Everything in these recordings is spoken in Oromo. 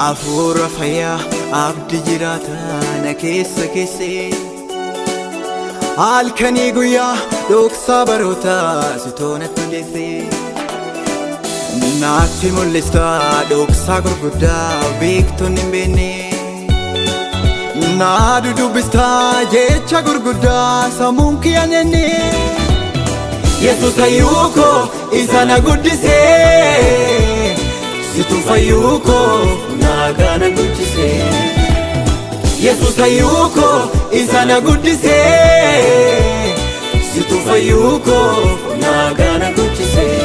Afura fayyaa abdii jiraata na keessa keessee halkanii guyyaa dhoksaa barootaa si toonatti hundeessee naatti mul'ista dhoksaa gurguddaa beektonni hin beekne naa dudubbista jecha gurguddaa sammuun kiyyan enne Yesuus hayyuu koo isa na guddisee situ fayyuu koo naagana guddisee Yesuus hayyuu koo isa na guddisee situ fayyuu koo naagana guddisee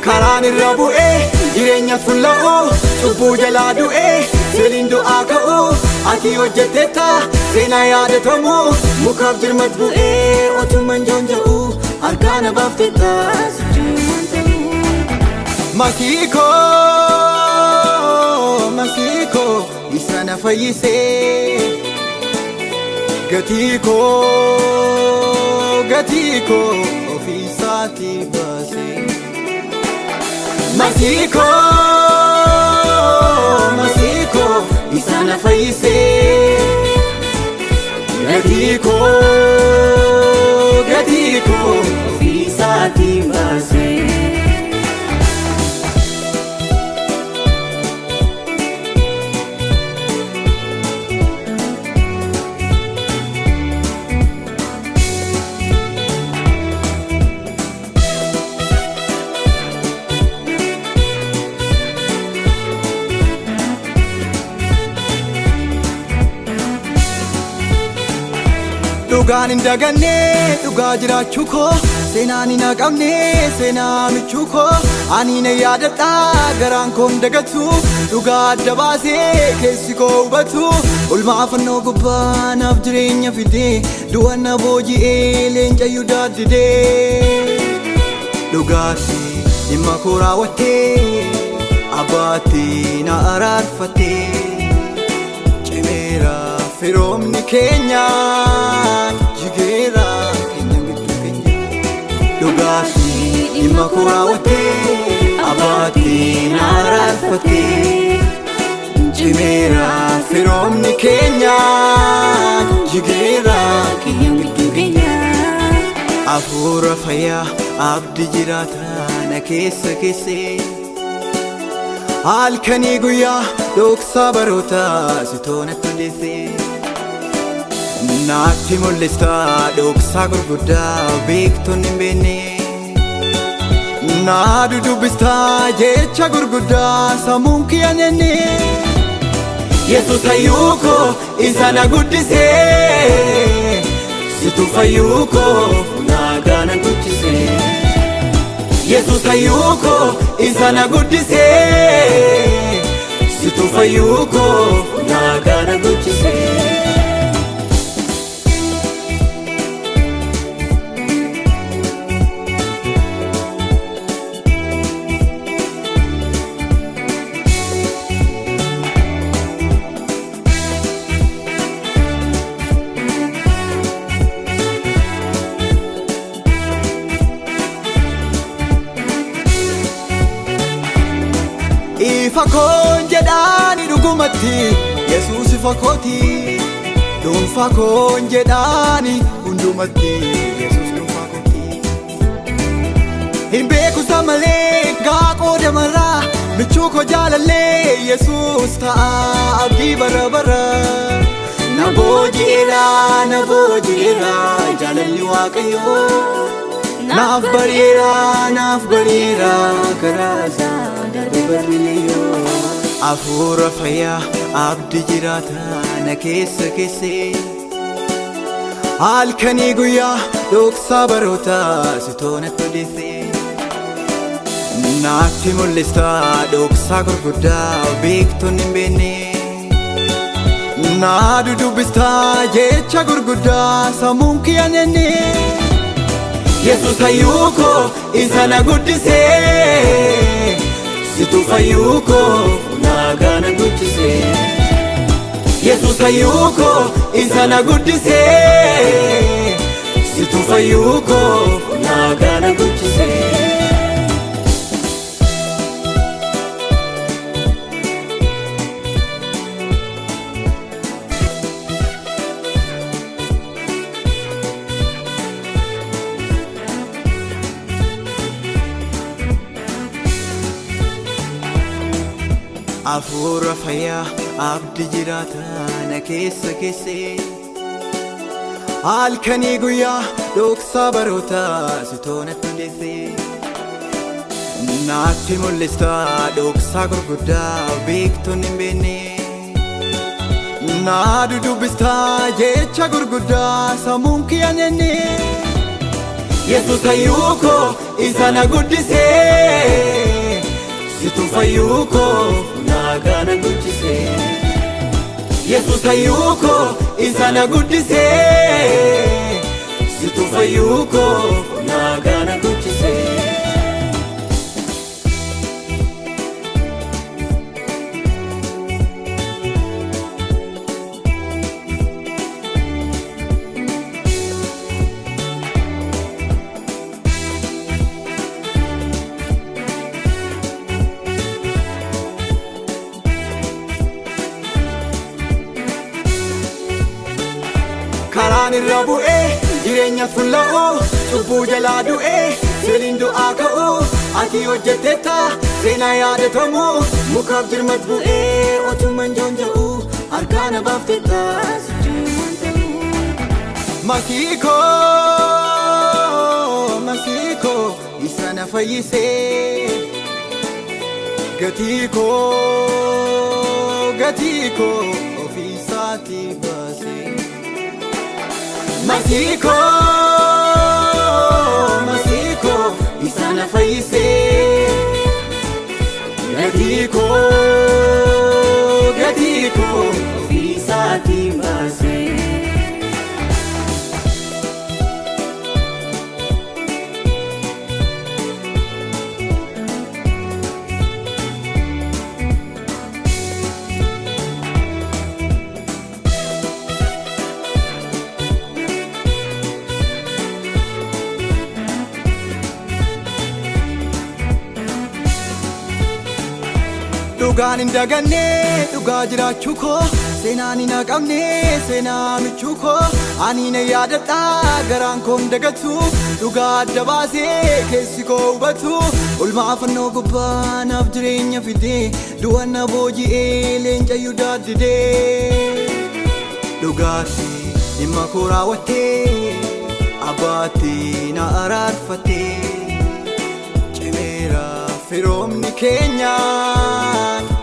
Karaan irra bu'ee jireenya fulla'uu cubbuu jalaa du'ee sirriin du'aa ka'uu ati hojjetteetta seenaa yaadatamu mukaaf jirmat bu'ee otuman joonja'uu harkaa na baafteetta sichuuman ta'uu Masiikoo isa na fayyisee gatii koo ofiisaatii baasee Masiikoo isa na fayyisee gatii koo ofiisaatii baasee Dhugaan hin daganne dhugaa jiraachuu koo seenaan hin haqamne seenaa michuu koo ani na yaadadha garaan koo hin dagatu dhugaa adda baasee keessi koo hubatu ulmaa fannoo gubbaa naaf jireenya fidee du'a na booji'ee leencayyuu daaddidee dhugaatti dhimma koo raawwattee abbaatti na araarfattee cimeera firoomni keenya jigeera keenya gidduu keenya dhugaatti dhimma koo raawwattee abbaatti na araarfattee cimeera firoomni keenya jigeera keenya gidduu keenya Afura fayyaa abdii jiraata na keessa keessee halkanii guyyaa dhoksaa barootaa si toonatti hundeessee naatti mul'ista dhoksaa gurguddaa beektonni hin beekne naa dudubbista jecha gurguddaa sammuun kiyyan enne Yesuus hayyuu koo isa na guddisee situ fayyuu koo naagana guddisee Yesuus hayyuu koo isa na guddisee situ fayyuu koo naagana guddisee Ifa koon jedhaani dhugumatti Yesuus ifa kooti dhuunfa koon jedhaani hundumatti Yesuus dhuunfa kooti hin beekusa malee gaaqoo damarraa michuu koo jaalallee Yesuus ta'a abdii bara bara na booji'eera jaalalli Waaqayyoo naaf bareera karaasaa Afura fayyaa abdii jiraata na keessa keessee halkanii guyyaa dhoksaa barootaa si toonatti hundeessee naatti mul'ista dhoksaa gurguddaa beektonni hin beekne Naadu dubbistaa jecha gurguddaa sammuun kiyyanneenni Yesus hayyuu koo isa na guddisee Situ fayyuu koo naagaa na guddisee Yesus hayyuu koo isa na guddisee Situ fayyuu koo naagaa na guddisee Afuura fayyaa abdii jiraata na keessa keessee Halkanii guyyaa dhoksaa barootaa sitoonatti hundeessee Naatti mul'istaa dhoksaa gurguddaa beektonni hin beekne Naadu dubbistaa jecha gurguddaa sammuun kiyyanneenni Yesus hayyuu koo isa na guddisee Situ fayyuu koo naagaa na guddisee Yesus hayyuu koo isa na guddisee Situ fayyuu koo naagaa na guddisee Karaan irra bu'ee jireenya fulla'oo cubbuu jalaa du'ee seeliin du'aa ka'uu ati hojjetteetta seenaa yaadatamu mukaaf jirmat bu'ee otuman joonja'uu harkaa na baafteetta Masii koo isa na fayyisee gatii koo ofiisaatii baasee Masii koo isa na fayyisee gatii koo ofiisaatii baasee Dhugaan hin daganne dhugaa jiraachuu koo seenaan hin haqamne seenaa michuu koo ani na yaadadha garaan koo hin dagatu dhugaa adda baasee keessi koo hubatu ulmaa fannoo gubbaa naaf jireenya fidee du'a na booji'ee leencayyuu daaddidee dhugaatti dhimma koo raawwattee abbaatti na araarfattee cimeera firoomni keenya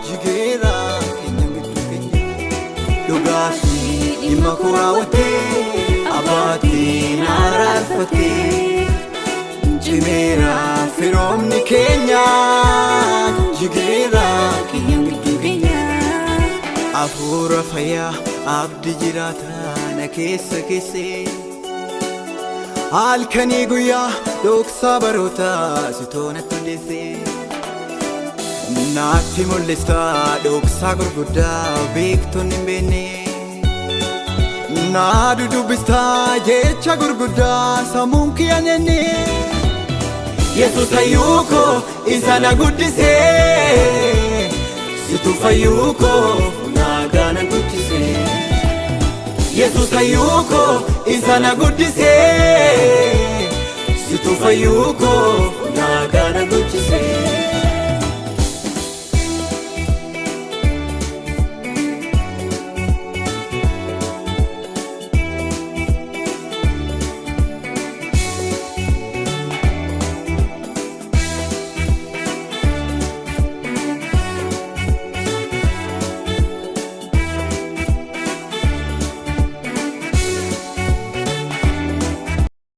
jigeera keenya gidduu keenya dhugaatti dhimma koo raawwattee abbaatti na araarfattee cimeera firoomni keenya jigeera keenya gidduu keenya Afuura fayyaa abdii jiraata na keessa keessee Halkanii guyyaa dhoksaa barootaa sitoonatti hundeessee Naatti mul'istaa dhoksaa gurguddaa beektonni hin beekne Naadu dubbistaa jecha gurguddaa sammuun kiyyanneenni Yesus hayyuu koo isa na guddisee Situ fayyuu koo naagaa na guddisee Yesus hayyuu koo isa na guddisee Situ fayyuu koo naagaa na guddisee